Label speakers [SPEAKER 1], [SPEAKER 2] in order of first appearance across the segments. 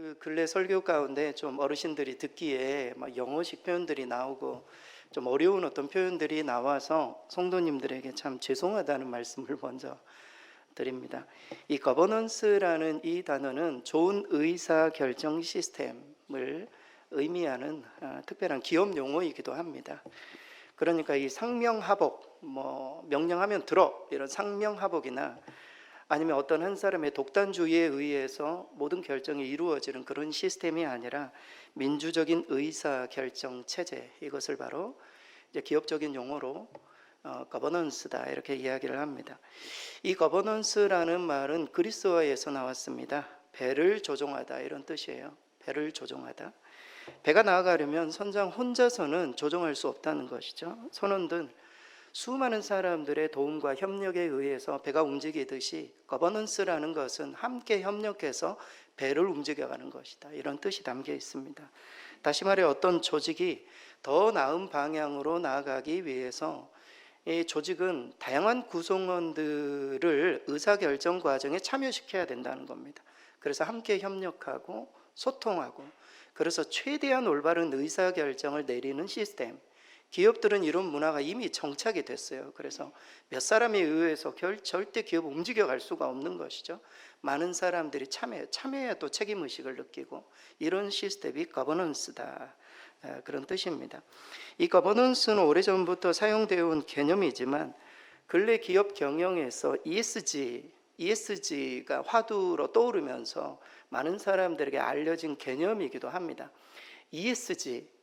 [SPEAKER 1] 그 근래 설교 가운데 좀 어르신들이 듣기에 막 영어식 표현들이 나오고 좀 어려운 어떤 표현들이 나와서 성도님들에게 참 죄송하다는 말씀을 먼저 드립니다. 이 거버넌스라는 이 단어는 좋은 의사 결정 시스템을 의미하는 특별한 기업 용어이기도 합니다. 그러니까 이 상명하복, 뭐 명령하면 들어 이런 상명하복이나 아니면 어떤 한 사람의 독단주의에 의해서 모든 결정이 이루어지는 그런 시스템이 아니라 민주적인 의사 결정 체제, 이것을 바로 이제 기업적인 용어로 거버넌스다 이렇게 이야기를 합니다. 이 거버넌스라는 말은 그리스어에서 나왔습니다. 배를 조종하다 이런 뜻이에요. 배를 조종하다. 배가 나아가려면 선장 혼자서는 조종할 수 없다는 것이죠. 선원들 수많은 사람들의 도움과 협력에 의해서 배가 움직이듯이 거버넌스라는 것은 함께 협력해서 배를 움직여가는 것이다, 이런 뜻이 담겨 있습니다. 다시 말해 어떤 조직이 더 나은 방향으로 나아가기 위해서 이 조직은 다양한 구성원들을 의사결정 과정에 참여시켜야 된다는 겁니다. 그래서 함께 협력하고 소통하고, 그래서 최대한 올바른 의사결정을 내리는 시스템, 기업들은 이런 문화가 이미 정착이 됐어요. 그래서 몇 사람에 의해서 절대 기업 움직여갈 수가 없는 것이죠. 많은 사람들이 참여해야 또 책임의식을 느끼고, 이런 시스템이 거버넌스다, 그런 뜻입니다. 이 거버넌스는 오래전부터 사용되어 온 개념이지만 근래 기업 경영에서 ESG가 화두로 떠오르면서 많은 사람들에게 알려진 개념이기도 합니다. ESG,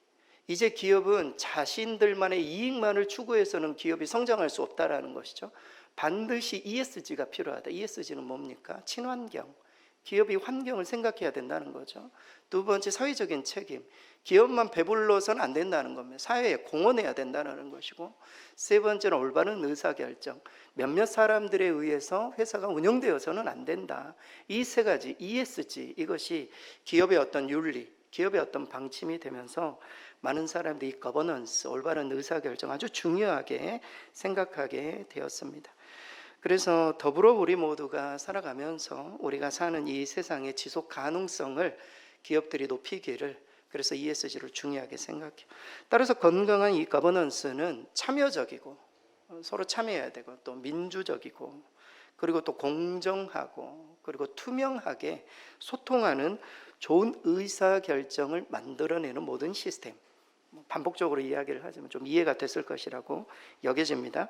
[SPEAKER 1] 이제 기업은 자신들만의 이익만을 추구해서는 기업이 성장할 수 없다라는 것이죠. 반드시 ESG가 필요하다. ESG는 뭡니까? 친환경. 기업이 환경을 생각해야 된다는 거죠. 두 번째, 사회적인 책임. 기업만 배불러서는 안 된다는 겁니다. 사회에 공헌해야 된다는 것이고, 세 번째는 올바른 의사결정. 몇몇 사람들에 의해서 회사가 운영되어서는 안 된다. 이 세 가지 ESG, 이것이 기업의 어떤 윤리, 기업의 어떤 방침이 되면서 많은 사람들이 거버넌스, 올바른 의사결정 아주 중요하게 생각하게 되었습니다. 그래서 더불어 우리 모두가 살아가면서 우리가 사는 이 세상의 지속 가능성을 기업들이 높이기를, 그래서 ESG를 중요하게 생각해요. 따라서 건강한 이 거버넌스는 참여적이고, 서로 참여해야 되고, 또 민주적이고, 그리고 또 공정하고, 그리고 투명하게 소통하는 좋은 의사결정을 만들어내는 모든 시스템, 반복적으로 이야기를 하지만 좀 이해가 됐을 것이라고 여겨집니다.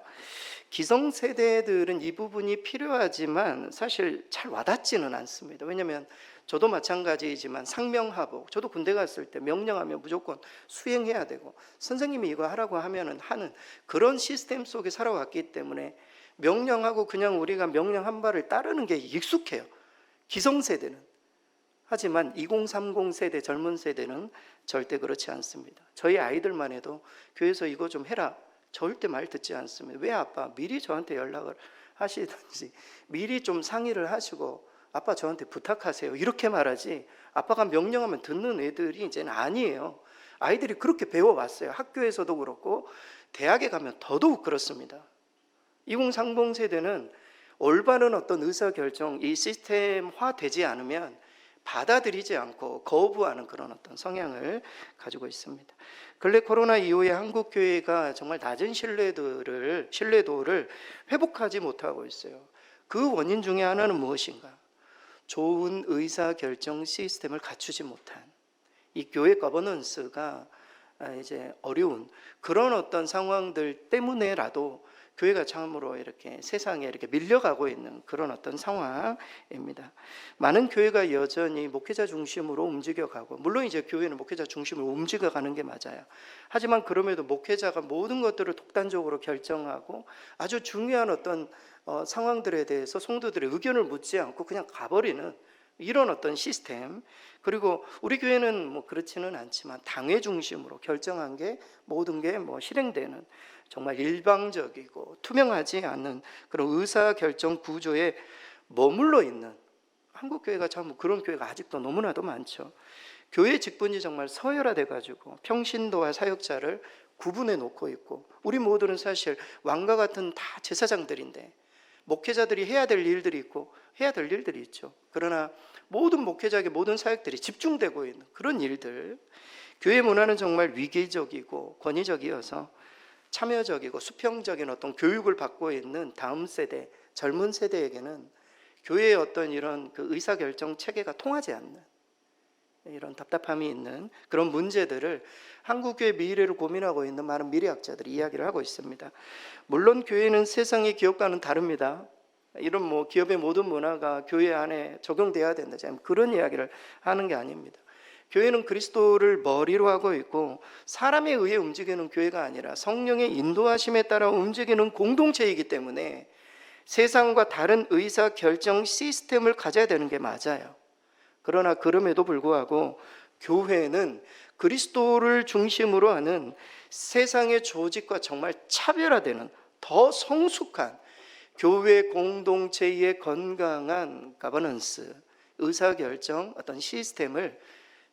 [SPEAKER 1] 기성세대들은 이 부분이 필요하지만 사실 잘 와닿지는 않습니다. 왜냐하면 저도 마찬가지이지만 상명하복, 저도 군대 갔을 때 명령하면 무조건 수행해야 되고, 선생님이 이거 하라고 하면은 하는 그런 시스템 속에 살아왔기 때문에 명령하고 그냥 우리가 명령한 바를 따르는 게 익숙해요, 기성세대는. 하지만 2030 세대, 젊은 세대는 절대 그렇지 않습니다. 저희 아이들만 해도 교회에서 이거 좀 해라, 절대 말 듣지 않습니다. 왜 아빠? 미리 저한테 연락을 하시든지 미리 좀 상의를 하시고 아빠 저한테 부탁하세요, 이렇게 말하지, 아빠가 명령하면 듣는 애들이 이제는 아니에요. 아이들이 그렇게 배워왔어요. 학교에서도 그렇고 대학에 가면 더더욱 그렇습니다. 2030 세대는 올바른 어떤 의사결정, 이 시스템화 되지 않으면 받아들이지 않고 거부하는 그런 어떤 성향을 가지고 있습니다. 근래 코로나 이후에 한국 교회가 정말 낮은 신뢰도를 회복하지 못하고 있어요. 그 원인 중에 하나는 무엇인가? 좋은 의사결정 시스템을 갖추지 못한 이 교회 거버넌스가 이제 어려운 그런 어떤 상황들 때문에라도 교회가 참으로 이렇게 세상에 이렇게 밀려가고 있는 그런 어떤 상황입니다. 많은 교회가 여전히 목회자 중심으로 움직여가고, 물론 이제 교회는 목회자 중심으로 움직여가는 게 맞아요. 하지만 그럼에도 목회자가 모든 것들을 독단적으로 결정하고 아주 중요한 어떤 상황들에 대해서 성도들의 의견을 묻지 않고 그냥 가버리는 이런 어떤 시스템, 그리고 우리 교회는 뭐 그렇지는 않지만 당회 중심으로 결정한 게 모든 게 뭐 실행되는 정말 일방적이고 투명하지 않는 그런 의사결정 구조에 머물러 있는 한국 교회가 참 그런 교회가 아직도 너무나도 많죠. 교회 직분이 정말 서열화돼 가지고 평신도와 사역자를 구분해 놓고 있고, 우리 모두는 사실 왕과 같은 다 제사장들인데 목회자들이 해야 될 일들이 있고 해야 될 일들이 있죠. 그러나 모든 목회자에게 모든 사역들이 집중되고 있는 그런 일들, 교회 문화는 정말 위기적이고 권위적이어서 참여적이고 수평적인 어떤 교육을 받고 있는 다음 세대, 젊은 세대에게는 교회의 어떤 이런 그 의사결정 체계가 통하지 않는 이런 답답함이 있는 그런 문제들을 한국교회 미래를 고민하고 있는 많은 미래학자들이 이야기를 하고 있습니다. 물론 교회는 세상의 기업과는 다릅니다. 이런 기업의 모든 문화가 교회 안에 적용돼야 된다, 그런 이야기를 하는 게 아닙니다. 교회는 그리스도를 머리로 하고 있고 사람에 의해 움직이는 교회가 아니라 성령의 인도하심에 따라 움직이는 공동체이기 때문에 세상과 다른 의사결정 시스템을 가져야 되는 게 맞아요. 그러나 그럼에도 불구하고 교회는 그리스도를 중심으로 하는 세상의 조직과 정말 차별화되는 더 성숙한 교회 공동체의 건강한 가버넌스, 의사결정 어떤 시스템을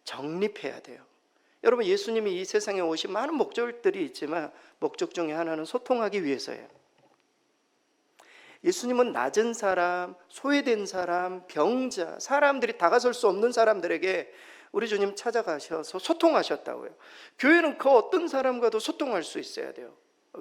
[SPEAKER 1] 정립해야 돼요. 여러분, 예수님이 이 세상에 오신 많은 목적들이 있지만 목적 중에 하나는 소통하기 위해서예요. 예수님은 낮은 사람, 소외된 사람, 병자, 사람들이 다가설 수 없는 사람들에게 우리 주님 찾아가셔서 소통하셨다고요. 교회는 그 어떤 사람과도 소통할 수 있어야 돼요.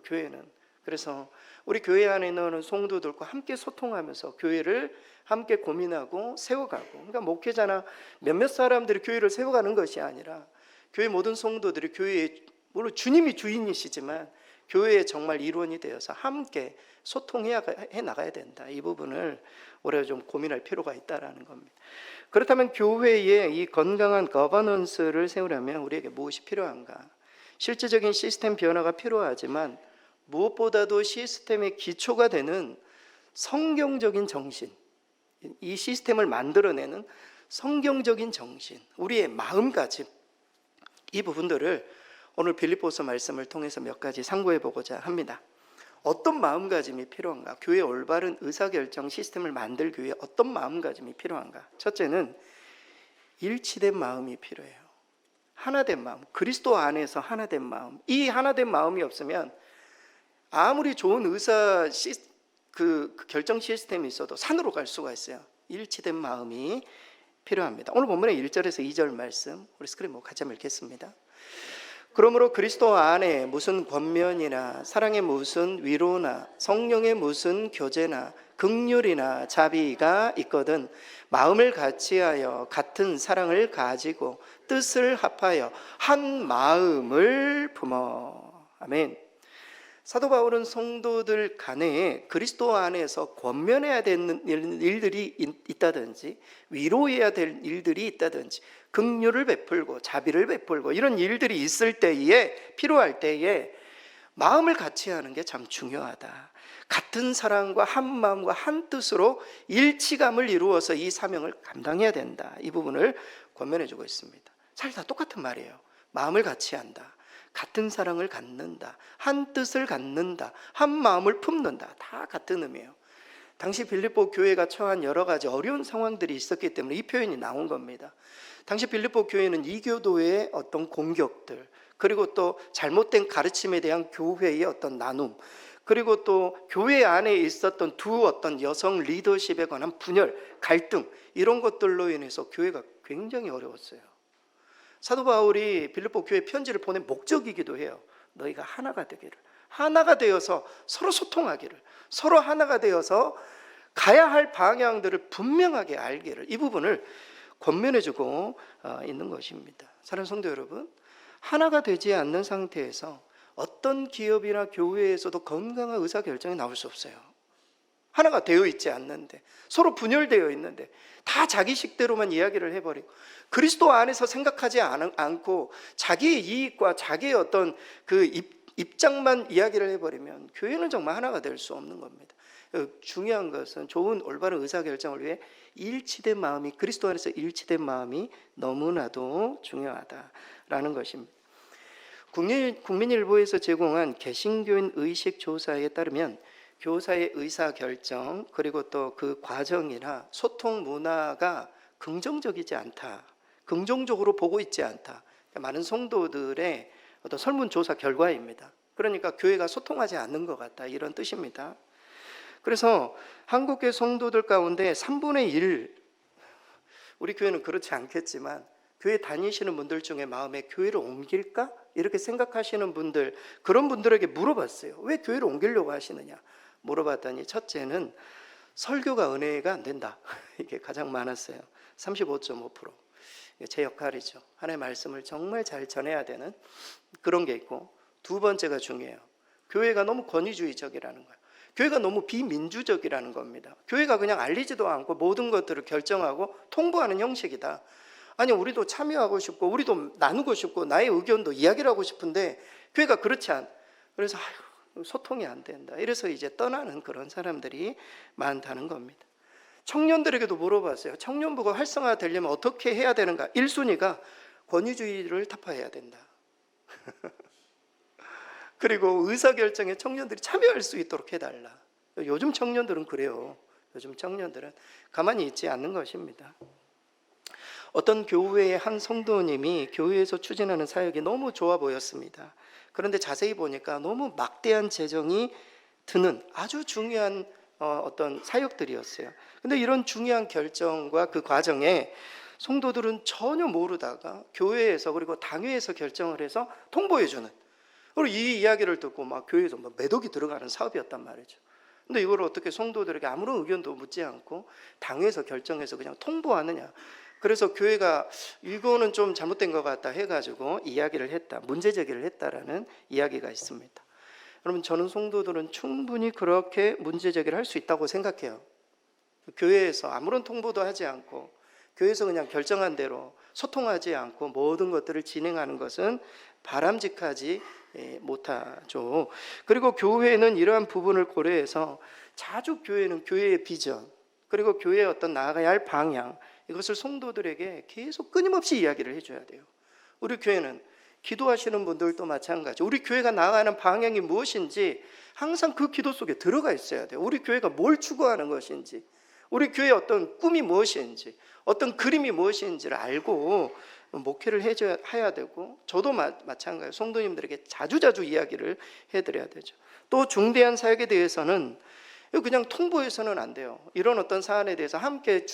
[SPEAKER 1] 교회는. 그래서 우리 교회 안에 있는 성도들과 함께 소통하면서 교회를 함께 고민하고 세워가고, 그러니까 목회자나 몇몇 사람들이 교회를 세워가는 것이 아니라 교회 모든 성도들이 교회에, 물론 주님이 주인이시지만 교회의 정말 일원이 되어서 함께 소통해 나가야 된다. 이 부분을 우리가 좀 고민할 필요가 있다라는 겁니다. 그렇다면 교회의 이 건강한 거버넌스를 세우려면 우리에게 무엇이 필요한가? 실질적인 시스템 변화가 필요하지만 무엇보다도 시스템의 기초가 되는 성경적인 정신, 이 시스템을 만들어내는 성경적인 정신, 우리의 마음가짐, 이 부분들을 오늘 빌립보서 말씀을 통해서 몇 가지 상고해 보고자 합니다. 어떤 마음가짐이 필요한가? 교회의 올바른 의사결정 시스템을 만들기 위해 어떤 마음가짐이 필요한가? 첫째는 일치된 마음이 필요해요. 하나된 마음, 그리스도 안에서 하나된 마음. 이 하나된 마음이 없으면 아무리 좋은 결정 시스템이 있어도 산으로 갈 수가 있어요. 일치된 마음이 필요합니다. 오늘 본문의 1절에서 2절 말씀 우리 스크린 같이 한번 읽겠습니다. 그러므로 그리스도 안에 무슨 권면이나 사랑의 무슨 위로나 성령의 무슨 교제나 긍휼이나 자비가 있거든 마음을 같이하여 같은 사랑을 가지고 뜻을 합하여 한 마음을 품어. 아멘. 사도 바울은 성도들 간에 그리스도 안에서 권면해야 되는 일들이 있다든지 위로해야 될 일들이 있다든지 긍휼을 베풀고 자비를 베풀고 이런 일들이 있을 때에, 필요할 때에 마음을 같이 하는 게 참 중요하다. 같은 사랑과 한 마음과 한 뜻으로 일치감을 이루어서 이 사명을 감당해야 된다. 이 부분을 권면해 주고 있습니다. 사실 다 똑같은 말이에요. 마음을 같이 한다, 같은 사랑을 갖는다, 한 뜻을 갖는다, 한 마음을 품는다. 다 같은 의미예요. 당시 빌립보 교회가 처한 여러 가지 어려운 상황들이 있었기 때문에 이 표현이 나온 겁니다. 당시 빌립보 교회는 이교도의 어떤 공격들, 그리고 또 잘못된 가르침에 대한 교회의 어떤 나눔, 그리고 또 교회 안에 있었던 두 어떤 여성 리더십에 관한 분열, 갈등, 이런 것들로 인해서 교회가 굉장히 어려웠어요. 사도 바울이 빌립보 교회 편지를 보낸 목적이기도 해요. 너희가 하나가 되기를, 하나가 되어서 서로 소통하기를, 서로 하나가 되어서 가야 할 방향들을 분명하게 알기를, 이 부분을 권면해주고 있는 것입니다. 사랑하는 성도 여러분, 하나가 되지 않는 상태에서 어떤 기업이나 교회에서도 건강한 의사결정이 나올 수 없어요. 하나가 되어 있지 않는데, 서로 분열되어 있는데 다 자기 식대로만 이야기를 해버리고 그리스도 안에서 생각하지 않고 자기의 이익과 자기의 어떤 그 입장만 이야기를 해버리면 교회는 정말 하나가 될 수 없는 겁니다. 중요한 것은 좋은 올바른 의사결정을 위해 일치된 마음이, 그리스도 안에서 일치된 마음이 너무나도 중요하다라는 것입니다. 국민일보에서 제공한 개신교인 의식 조사에 따르면 교사의 의사결정, 그리고 또 그 과정이나 소통 문화가 긍정적이지 않다, 긍정적으로 보고 있지 않다, 많은 성도들의 어떤 설문조사 결과입니다. 그러니까 교회가 소통하지 않는 것 같다, 이런 뜻입니다. 그래서 한국교회 성도들 가운데 3분의 1, 우리 교회는 그렇지 않겠지만 교회 다니시는 분들 중에 마음에 교회를 옮길까? 이렇게 생각하시는 분들, 그런 분들에게 물어봤어요. 왜 교회를 옮기려고 하시느냐 물어봤더니, 첫째는 설교가 은혜가 안 된다. 이게 가장 많았어요. 35.5%. 제 역할이죠. 하나님의 말씀을 정말 잘 전해야 되는 그런 게 있고, 두 번째가 중요해요. 교회가 너무 권위주의적이라는 거예요. 교회가 너무 비민주적이라는 겁니다. 교회가 그냥 알리지도 않고 모든 것들을 결정하고 통보하는 형식이다. 아니, 우리도 참여하고 싶고 우리도 나누고 싶고 나의 의견도 이야기를 하고 싶은데 교회가 그렇지 않. 그래서 소통이 안 된다. 이래서 이제 떠나는 그런 사람들이 많다는 겁니다. 청년들에게도 물어봤어요. 청년부가 활성화되려면 어떻게 해야 되는가? 1순위가 권위주의를 타파해야 된다. 그리고 의사결정에 청년들이 참여할 수 있도록 해달라. 요즘 청년들은 그래요. 요즘 청년들은 가만히 있지 않는 것입니다. 어떤 교회의 한 성도님이 교회에서 추진하는 사역이 너무 좋아 보였습니다. 그런데 자세히 보니까 너무 막대한 재정이 드는 아주 중요한 어떤 사역들이었어요. 근데 이런 중요한 결정과 그 과정에 성도들은 전혀 모르다가 교회에서 그리고 당회에서 결정을 해서 통보해주는, 그리고 이 이야기를 듣고 막 교회에서 막 매독이 들어가는 사업이었단 말이죠. 근데 이걸 어떻게 성도들에게 아무런 의견도 묻지 않고 당회에서 결정해서 그냥 통보하느냐. 그래서 교회가 이거는 좀 잘못된 것 같다 해가지고 이야기를 했다, 문제 제기를 했다라는 이야기가 있습니다. 여러분, 저는 성도들은 충분히 그렇게 문제 제기를 할 수 있다고 생각해요. 교회에서 아무런 통보도 하지 않고 교회에서 그냥 결정한 대로 소통하지 않고 모든 것들을 진행하는 것은 바람직하지 못하죠. 그리고 교회는 이러한 부분을 고려해서 자주 교회는 교회의 비전, 그리고 교회의 어떤 나아가야 할 방향, 이것을 성도들에게 계속 끊임없이 이야기를 해줘야 돼요. 우리 교회는 기도하시는 분들도 마찬가지, 우리 교회가 나아가는 방향이 무엇인지 항상 그 기도 속에 들어가 있어야 돼요. 우리 교회가 뭘 추구하는 것인지, 우리 교회의 어떤 꿈이 무엇인지, 어떤 그림이 무엇인지를 알고 목회를 해야 되고, 저도 마찬가지예요. 성도님들에게 자주자주 이야기를 해드려야 되죠. 또 중대한 사역에 대해서는 그냥 통보해서는 안 돼요. 이런 어떤 사안에 대해서 함께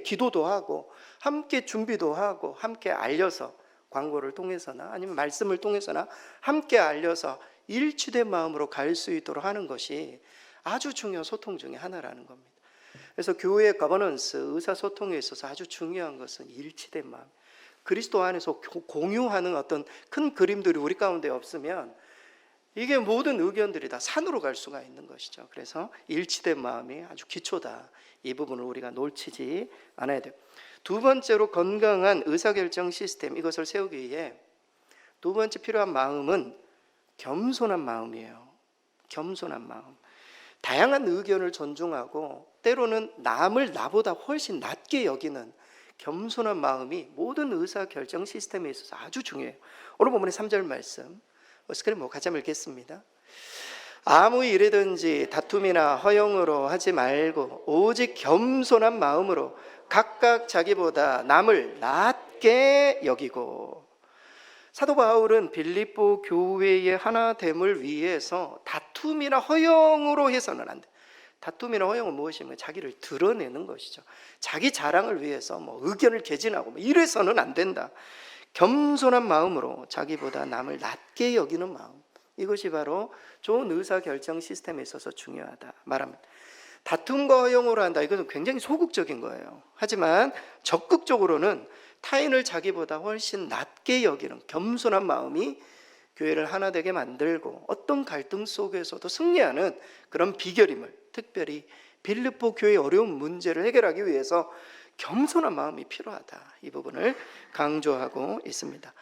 [SPEAKER 1] 기도도 하고 함께 준비도 하고 함께 알려서, 광고를 통해서나 아니면 말씀을 통해서나 함께 알려서 일치된 마음으로 갈 수 있도록 하는 것이 아주 중요한 소통 중에 하나라는 겁니다. 그래서 교회의 거버넌스, 의사소통에 있어서 아주 중요한 것은 일치된 마음, 그리스도 안에서 공유하는 어떤 큰 그림들이 우리 가운데 없으면 이게 모든 의견들이 다 산으로 갈 수가 있는 것이죠. 그래서 일치된 마음이 아주 기초다. 이 부분을 우리가 놓치지 않아야 돼요. 두 번째로 건강한 의사결정 시스템, 이것을 세우기 위해 두 번째 필요한 마음은 겸손한 마음이에요. 겸손한 마음. 다양한 의견을 존중하고 때로는 남을 나보다 훨씬 낮게 여기는 겸손한 마음이 모든 의사결정 시스템에 있어서 아주 중요해요. 오늘 본문의 3절 말씀 스크린 같이 한번 읽겠습니다. 아무 일이든지 다툼이나 허용으로 하지 말고 오직 겸손한 마음으로 각각 자기보다 남을 낮게 여기고. 사도 바울은 빌립보 교회의 하나됨을 위해서 다툼이나 허용으로 해서는 안 돼. 다툼이나 허용은 무엇이면 자기를 드러내는 것이죠. 자기 자랑을 위해서 의견을 개진하고 이래서는 안 된다. 겸손한 마음으로 자기보다 남을 낮게 여기는 마음, 이것이 바로 좋은 의사결정 시스템에 있어서 중요하다 말합니다. 다툼과 허용으로 한다, 이것은 굉장히 소극적인 거예요. 하지만 적극적으로는 타인을 자기보다 훨씬 낮게 여기는 겸손한 마음이 교회를 하나 되게 만들고 어떤 갈등 속에서도 승리하는 그런 비결임을, 특별히 빌립보 교회의 어려운 문제를 해결하기 위해서 겸손한 마음이 필요하다, 이 부분을 강조하고 있습니다.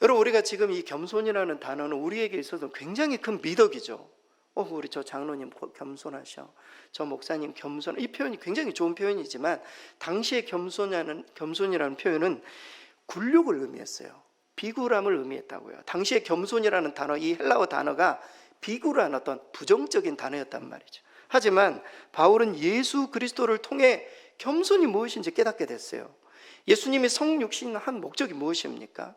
[SPEAKER 1] 여러분, 우리가 지금 이 겸손이라는 단어는 우리에게 있어서 굉장히 큰 미덕이죠. 우리 저 장로님 겸손하셔, 저 목사님 겸손, 이 표현이 굉장히 좋은 표현이지만 당시에 겸손이라는 표현은 굴욕을 의미했어요. 비굴함을 의미했다고요. 당시에 겸손이라는 단어, 이 헬라어 단어가 비굴한 어떤 부정적인 단어였단 말이죠. 하지만 바울은 예수 그리스도를 통해 겸손이 무엇인지 깨닫게 됐어요. 예수님이 성육신을 한 목적이 무엇입니까?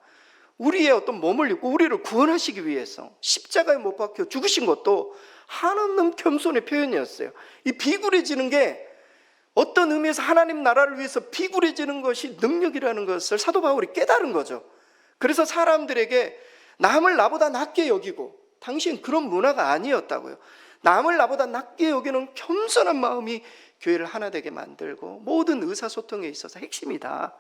[SPEAKER 1] 우리의 어떤 몸을 입고 우리를 구원하시기 위해서 십자가에 못 박혀 죽으신 것도 한없는 겸손의 표현이었어요. 이 비굴해지는 게 어떤 의미에서 하나님 나라를 위해서 비굴해지는 것이 능력이라는 것을 사도 바울이 깨달은 거죠. 그래서 사람들에게 남을 나보다 낮게 여기고, 당신 그런 문화가 아니었다고요. 남을 나보다 낮게 여기는 겸손한 마음이 교회를 하나 되게 만들고 모든 의사소통에 있어서 핵심이다.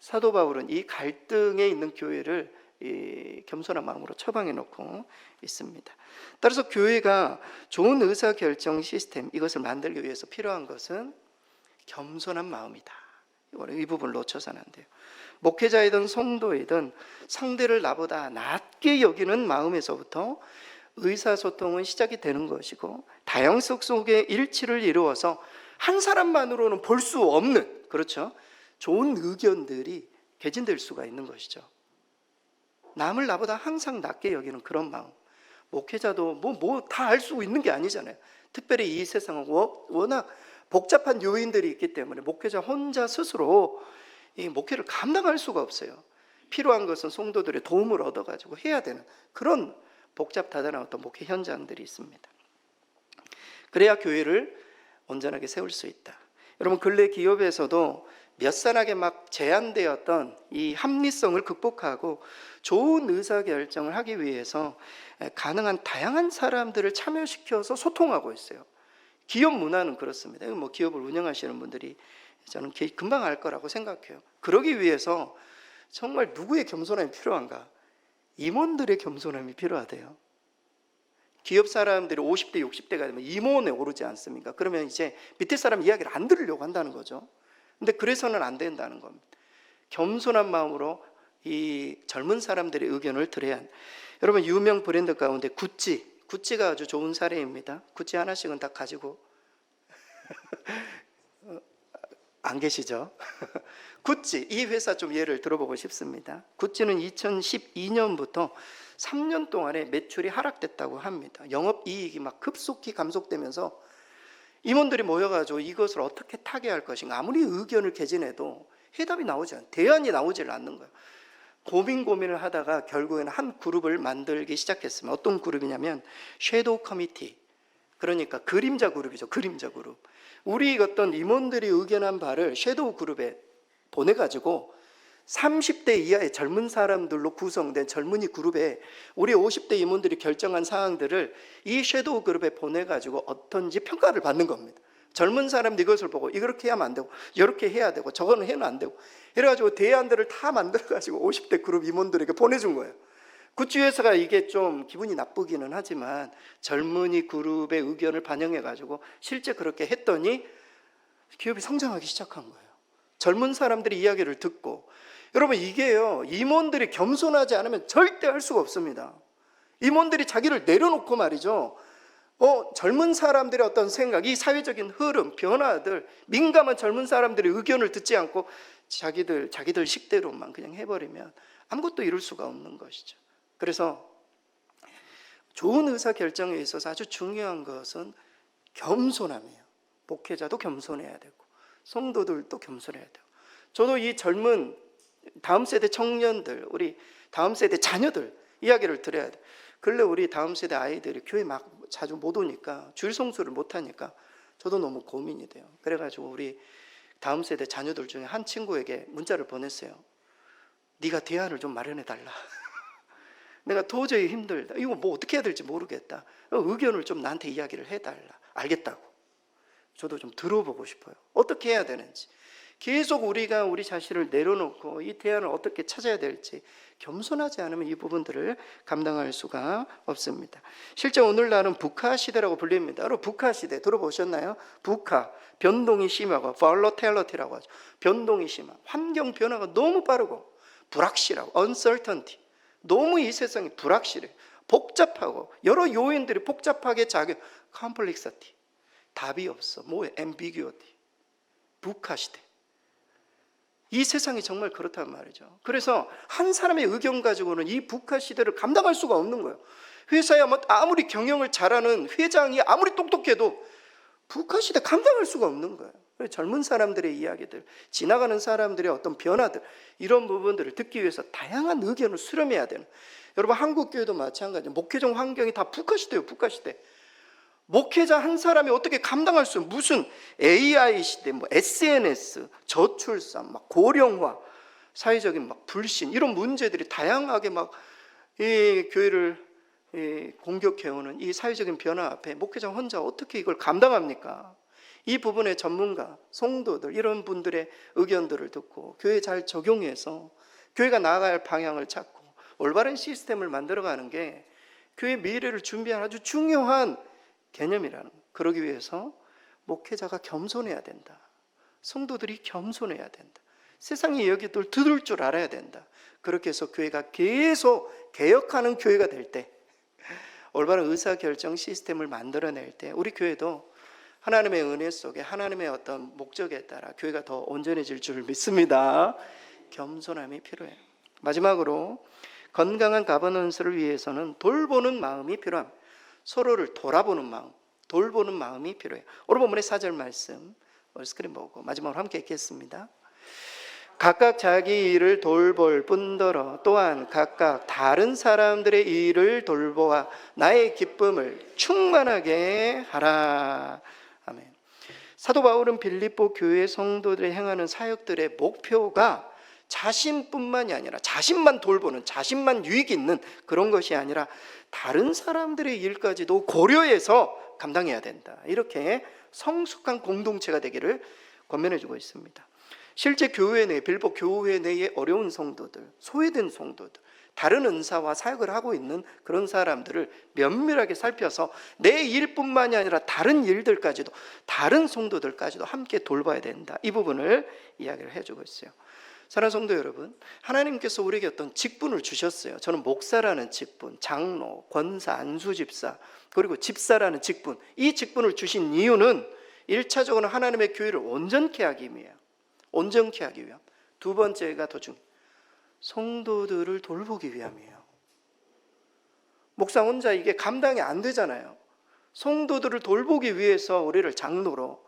[SPEAKER 1] 사도 바울은 이 갈등에 있는 교회를 이 겸손한 마음으로 처방해 놓고 있습니다. 따라서 교회가 좋은 의사결정 시스템, 이것을 만들기 위해서 필요한 것은 겸손한 마음이다. 이 부분을 놓쳐서는 안 돼요. 목회자이든 성도이든 상대를 나보다 낮게 여기는 마음에서부터 의사소통은 시작이 되는 것이고, 다양성 속에 일치를 이루어서 한 사람만으로는 볼 수 없는, 그렇죠, 좋은 의견들이 개진될 수가 있는 것이죠. 남을 나보다 항상 낮게 여기는 그런 마음. 목회자도 뭐 다 알 수 있는 게 아니잖아요. 특별히 이 세상은 워낙 복잡한 요인들이 있기 때문에 목회자 혼자 스스로 이 목회를 감당할 수가 없어요. 필요한 것은 성도들의 도움을 얻어가지고 해야 되는 그런 복잡다단한 어떤 목회 현장들이 있습니다. 그래야 교회를 온전하게 세울 수 있다. 여러분, 근래 기업에서도 몇산하게 막 제한되었던 이 합리성을 극복하고 좋은 의사결정을 하기 위해서 가능한 다양한 사람들을 참여시켜서 소통하고 있어요. 기업 문화는 그렇습니다. 뭐 기업을 운영하시는 분들이 저는 금방 알 거라고 생각해요. 그러기 위해서 정말 누구의 겸손함이 필요한가? 임원들의 겸손함이 필요하대요. 기업 사람들이 50대, 60대가 되면 임원에 오르지 않습니까? 그러면 이제 밑에 사람 이야기를 안 들으려고 한다는 거죠. 근데 그래서는 안 된다는 겁니다. 겸손한 마음으로 이 젊은 사람들의 의견을 들어야 한다. 여러분, 유명 브랜드 가운데 구찌가 아주 좋은 사례입니다. 구찌 하나씩은 다 가지고 안 계시죠? 구찌, 이 회사 좀 예를 들어보고 싶습니다. 구찌는 2012년부터 3년 동안에 매출이 하락됐다고 합니다. 영업이익이 막 급속히 감속되면서 임원들이 모여가지고 이것을 어떻게 타개할 것인가, 아무리 의견을 개진해도 해답이 나오지 않아요. 대안이 나오질 않는 거예요. 고민을 하다가 결국에는 한 그룹을 만들기 시작했습니다. 어떤 그룹이냐면 섀도우 커미티, 그러니까 그림자 그룹이죠. 그림자 그룹. 우리 어떤 임원들이 의견한 바를 섀도우 그룹에 보내가지고 30대 이하의 젊은 사람들로 구성된 젊은이 그룹에 우리 50대 임원들이 결정한 사항들을 이 섀도우 그룹에 보내가지고 어떤지 평가를 받는 겁니다. 젊은 사람들 이것을 보고 이렇게 하면 안 되고 이렇게 해야 되고 저거는 해는 안 되고 이래가지고 대안들을 다 만들어가지고 50대 그룹 임원들에게 보내준 거예요. 구찌 회사가 이게 좀 기분이 나쁘기는 하지만 젊은이 그룹의 의견을 반영해가지고 실제 그렇게 했더니 기업이 성장하기 시작한 거예요. 젊은 사람들이 이야기를 듣고. 여러분, 이게요, 임원들이 겸손하지 않으면 절대 할 수가 없습니다. 임원들이 자기를 내려놓고 말이죠, 젊은 사람들의 어떤 생각, 이 사회적인 흐름, 변화들, 민감한 젊은 사람들의 의견을 듣지 않고 자기들 식대로만 그냥 해버리면 아무것도 이룰 수가 없는 것이죠. 그래서 좋은 의사결정에 있어서 아주 중요한 것은 겸손함이에요. 목회자도 겸손해야 되고 성도들도 겸손해야 되고. 저도 이 젊은 다음 세대 청년들, 우리 다음 세대 자녀들 이야기를 들어야 돼요. 근래 우리 다음 세대 아이들이 교회 막 자주 못 오니까, 주일 성수를 못 하니까 저도 너무 고민이 돼요. 그래가지고 우리 다음 세대 자녀들 중에 한 친구에게 문자를 보냈어요. 네가 대안을 좀 마련해 달라. 내가 도저히 힘들다. 이거 뭐 어떻게 해야 될지 모르겠다. 의견을 좀 나한테 이야기를 해달라. 알겠다고. 저도 좀 들어보고 싶어요. 어떻게 해야 되는지. 계속 우리가 우리 자신을 내려놓고 이 대안을 어떻게 찾아야 될지 겸손하지 않으면 이 부분들을 감당할 수가 없습니다. 실제 오늘날은 북하 시대라고 불립니다. 여러분, 북하 시대 들어보셨나요? 북하, 변동이 심하고 volatil이라고 하죠. 변동이 심하고 환경 변화가 너무 빠르고 불확실하고 uncertainty, 너무 이 세상이 불확실해, 복잡하고 여러 요인들이 복잡하게 작용, complexity, 답이 없어, 뭐 ambiguity, 북하 시대. 이 세상이 정말 그렇단 말이죠. 그래서 한 사람의 의견 가지고는 이 북한 시대를 감당할 수가 없는 거예요. 회사에 아무리 경영을 잘하는 회장이 아무리 똑똑해도 북한 시대 감당할 수가 없는 거예요. 젊은 사람들의 이야기들, 지나가는 사람들의 어떤 변화들, 이런 부분들을 듣기 위해서 다양한 의견을 수렴해야 되는. 여러분, 한국 교회도 마찬가지예요. 목회적 환경이 다 북한 시대예요. 북한 시대. 목회자 한 사람이 어떻게 감당할 수, 무슨 AI 시대, 뭐 SNS, 저출산, 막 고령화, 사회적인 막 불신, 이런 문제들이 다양하게 막 이 교회를 공격해오는 이 사회적인 변화 앞에 목회자 혼자 어떻게 이걸 감당합니까? 이 부분의 전문가, 성도들, 이런 분들의 의견들을 듣고 교회에 잘 적용해서 교회가 나아갈 방향을 찾고 올바른 시스템을 만들어가는 게 교회 미래를 준비하는 아주 중요한 개념이라는 거예요. 그러기 위해서 목회자가 겸손해야 된다. 성도들이 겸손해야 된다. 세상의 이야기들 들을 줄 알아야 된다. 그렇게 해서 교회가 계속 개혁하는 교회가 될 때, 올바른 의사결정 시스템을 만들어낼 때 우리 교회도 하나님의 은혜 속에 하나님의 어떤 목적에 따라 교회가 더 온전해질 줄 믿습니다. 겸손함이 필요해요. 마지막으로 건강한 가버넌스를 위해서는 돌보는 마음이 필요합니다. 서로를 돌아보는 마음, 돌보는 마음이 필요해요. 오늘 본문의 4절 말씀 스크린 보고 마지막으로 함께 읽겠습니다. 각각 자기 일을 돌볼 뿐더러 또한 각각 다른 사람들의 일을 돌보아 나의 기쁨을 충만하게 하라. 아멘. 사도 바울은 빌립보 교회 성도들이 행하는 사역들의 목표가 자신뿐만이 아니라 자신만 돌보는, 자신만 유익 있는 그런 것이 아니라 다른 사람들의 일까지도 고려해서 감당해야 된다. 이렇게 성숙한 공동체가 되기를 권면해 주고 있습니다. 실제 교회 내, 빌립보 교회 내의 어려운 성도들, 소외된 성도들, 다른 은사와 사역을 하고 있는 그런 사람들을 면밀하게 살펴서 내 일뿐만이 아니라 다른 일들까지도, 다른 성도들까지도 함께 돌봐야 된다. 이 부분을 이야기를 해주고 있어요. 사랑하는 성도 여러분, 하나님께서 우리에게 어떤 직분을 주셨어요. 저는 목사라는 직분, 장로, 권사, 안수집사, 그리고 집사라는 직분, 이 직분을 주신 이유는 1차적으로 하나님의 교회를 온전케 하기 위해요. 온전케 하기 위함. 두 번째가 더 중요해요. 성도들을 돌보기 위함이에요. 목사 혼자 이게 감당이 안 되잖아요. 성도들을 돌보기 위해서 우리를 장로로,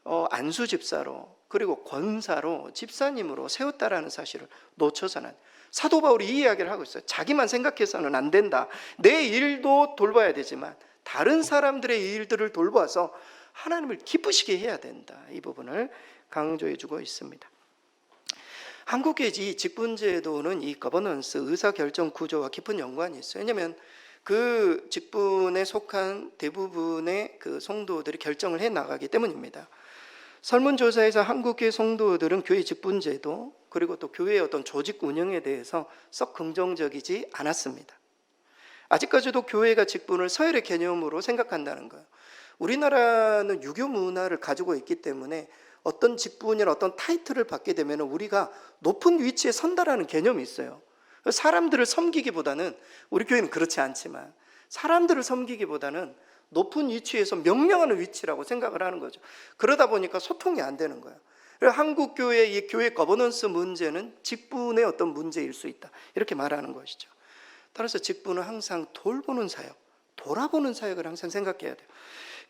[SPEAKER 1] 안수집사로, 그리고 권사로, 집사님으로 세웠다라는 사실을 놓쳐서는, 사도 바울이 이 이야기를 하고 있어요. 자기만 생각해서는 안 된다. 내 일도 돌봐야 되지만 다른 사람들의 일들을 돌봐서 하나님을 기쁘시게 해야 된다. 이 부분을 강조해 주고 있습니다. 한국의 이 직분제도는 이 거버넌스, 의사결정 구조와 깊은 연관이 있어요. 왜냐하면 그 직분에 속한 대부분의 그 성도들이 결정을 해 나가기 때문입니다. 설문조사에서 한국교회 성도들은 교회 직분제도, 그리고 또 교회의 어떤 조직 운영에 대해서 썩 긍정적이지 않았습니다. 아직까지도 교회가 직분을 서열의 개념으로 생각한다는 거예요. 우리나라는 유교 문화를 가지고 있기 때문에 어떤 직분이나 어떤 타이틀을 받게 되면 우리가 높은 위치에 선다라는 개념이 있어요. 사람들을 섬기기보다는, 우리 교회는 그렇지 않지만 사람들을 섬기기보다는 높은 위치에서 명령하는 위치라고 생각을 하는 거죠. 그러다 보니까 소통이 안 되는 거예요. 한국 교회의 이 교회 거버넌스 문제는 직분의 어떤 문제일 수 있다, 이렇게 말하는 것이죠. 따라서 직분은 항상 돌보는 사역, 돌아보는 사역을 항상 생각해야 돼요.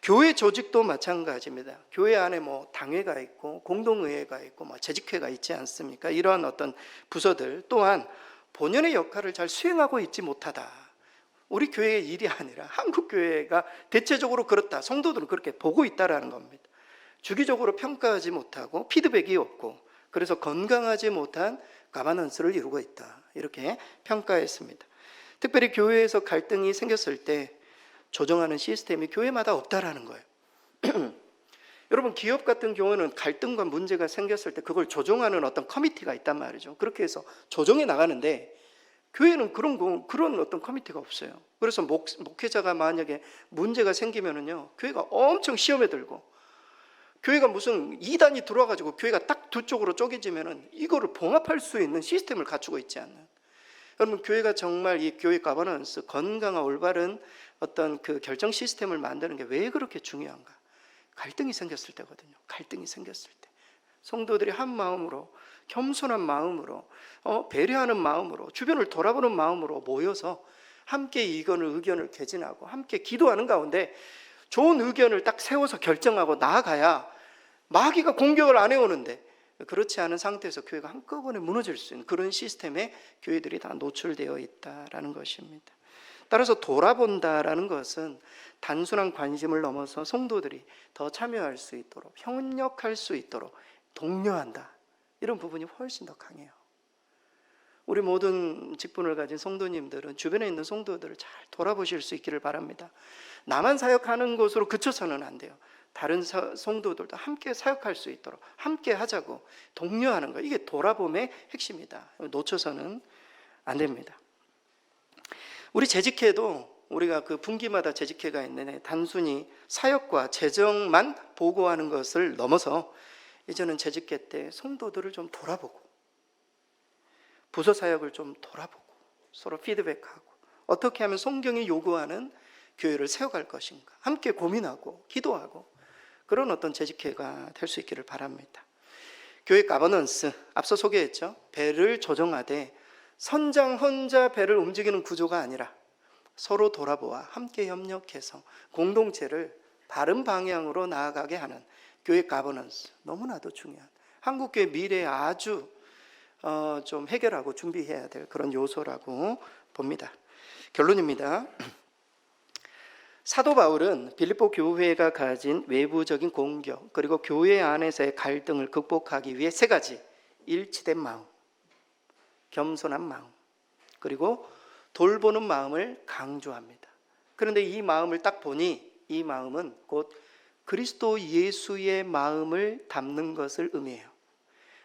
[SPEAKER 1] 교회 조직도 마찬가지입니다. 교회 안에 뭐 당회가 있고 공동의회가 있고 뭐 재직회가 있지 않습니까? 이러한 어떤 부서들 또한 본연의 역할을 잘 수행하고 있지 못하다. 우리 교회의 일이 아니라 한국 교회가 대체적으로 그렇다. 성도들은 그렇게 보고 있다라는 겁니다. 주기적으로 평가하지 못하고 피드백이 없고, 그래서 건강하지 못한 가버넌스를 이루고 있다. 이렇게 평가했습니다. 특별히 교회에서 갈등이 생겼을 때 조정하는 시스템이 교회마다 없다라는 거예요. 여러분, 기업 같은 경우는 갈등과 문제가 생겼을 때 그걸 조정하는 어떤 커미티가 있단 말이죠. 그렇게 해서 조정해 나가는데 교회는 그런 어떤 커미티가 없어요. 그래서 목회자가 만약에 문제가 생기면은요, 교회가 엄청 시험에 들고, 교회가 무슨 이단이 들어와가지고 교회가 딱 두 쪽으로 쪼개지면은 이거를 봉합할 수 있는 시스템을 갖추고 있지 않는. 여러분, 교회가 정말 이 교회 가버넌스, 건강한 올바른 어떤 그 결정 시스템을 만드는 게 왜 그렇게 중요한가? 갈등이 생겼을 때거든요. 갈등이 생겼을 때 성도들이 한 마음으로, 겸손한 마음으로, 배려하는 마음으로, 주변을 돌아보는 마음으로 모여서 함께 의견을 개진하고 함께 기도하는 가운데 좋은 의견을 딱 세워서 결정하고 나아가야 마귀가 공격을 안 해오는데, 그렇지 않은 상태에서 교회가 한꺼번에 무너질 수 있는 그런 시스템에 교회들이 다 노출되어 있다라는 것입니다. 따라서 돌아본다라는 것은 단순한 관심을 넘어서 성도들이 더 참여할 수 있도록, 협력할 수 있도록 독려한다, 이런 부분이 훨씬 더 강해요. 우리 모든 직분을 가진 성도님들은 주변에 있는 성도들을 잘 돌아보실 수 있기를 바랍니다. 나만 사역하는 것으로 그쳐서는 안 돼요. 다른 성도들도 함께 사역할 수 있도록 함께 하자고 독려하는 거, 이게 돌아봄의 핵심이다. 놓쳐서는 안 됩니다. 우리 재직회도 우리가 그 분기마다 재직회가 있는데 단순히 사역과 재정만 보고하는 것을 넘어서 이제는 재직회 때 성도들을 좀 돌아보고 부서 사역을 좀 돌아보고 서로 피드백하고 어떻게 하면 성경이 요구하는 교회를 세워갈 것인가 함께 고민하고 기도하고 그런 어떤 재직회가 될 수 있기를 바랍니다. 교회 가버넌스, 앞서 소개했죠. 배를 조정하되 선장 혼자 배를 움직이는 구조가 아니라 서로 돌아보아 함께 협력해서 공동체를 바른 방향으로 나아가게 하는 교회 가버넌스, 너무나도 중요한 한국교회 미래에 아주 좀 해결하고 준비해야 될 그런 요소라고 봅니다. 결론입니다. 사도 바울은 빌립보 교회가 가진 외부적인 공격 그리고 교회 안에서의 갈등을 극복하기 위해 세 가지: 일치된 마음, 겸손한 마음, 그리고 돌보는 마음을 강조합니다. 그런데 이 마음을 딱 보니 이 마음은 곧 그리스도 예수의 마음을 담는 것을 의미해요.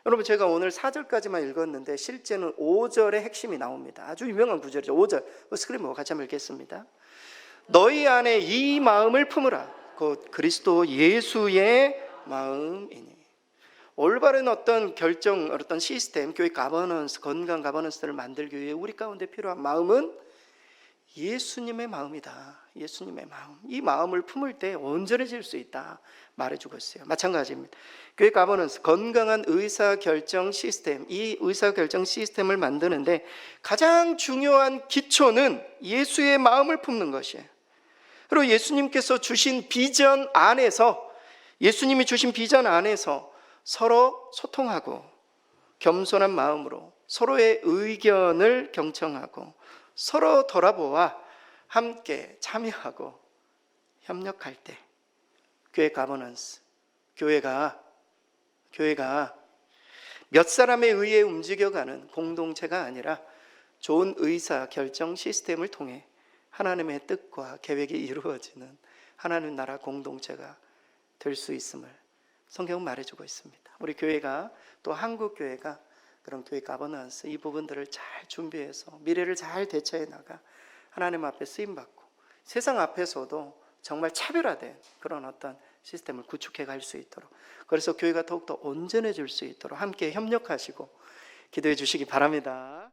[SPEAKER 1] 여러분, 제가 오늘 4절까지만 읽었는데 실제는 5절의 핵심이 나옵니다. 아주 유명한 구절이죠. 5절 스크린 보고 같이 한번 읽겠습니다. 너희 안에 이 마음을 품으라, 곧 그리스도 예수의 마음이니. 올바른 어떤 결정, 어떤 시스템, 교회 가버넌스, 건강 가버넌스를 만들기 위해 우리 가운데 필요한 마음은 예수님의 마음이다. 예수님의 마음. 이 마음을 품을 때 온전해질 수 있다 말해주고 있어요. 마찬가지입니다. 교회 가버넌스, 건강한 의사결정 시스템, 이 의사결정 시스템을 만드는데 가장 중요한 기초는 예수의 마음을 품는 것이에요. 그리고 예수님께서 주신 비전 안에서, 예수님이 주신 비전 안에서 서로 소통하고 겸손한 마음으로 서로의 의견을 경청하고 서로 돌아보아 함께 참여하고 협력할 때 교회 가버넌스, 교회가 몇 사람에 의해 움직여가는 공동체가 아니라 좋은 의사 결정 시스템을 통해 하나님의 뜻과 계획이 이루어지는 하나님 나라 공동체가 될 수 있음을 성경은 말해주고 있습니다. 우리 교회가, 또 한국 교회가 그런 교회 가버넌스, 이 부분들을 잘 준비해서 미래를 잘 대처해 나가 하나님 앞에 쓰임받고 세상 앞에서도 정말 차별화된 그런 어떤 시스템을 구축해 갈 수 있도록, 그래서 교회가 더욱더 온전해질 수 있도록 함께 협력하시고 기도해 주시기 바랍니다.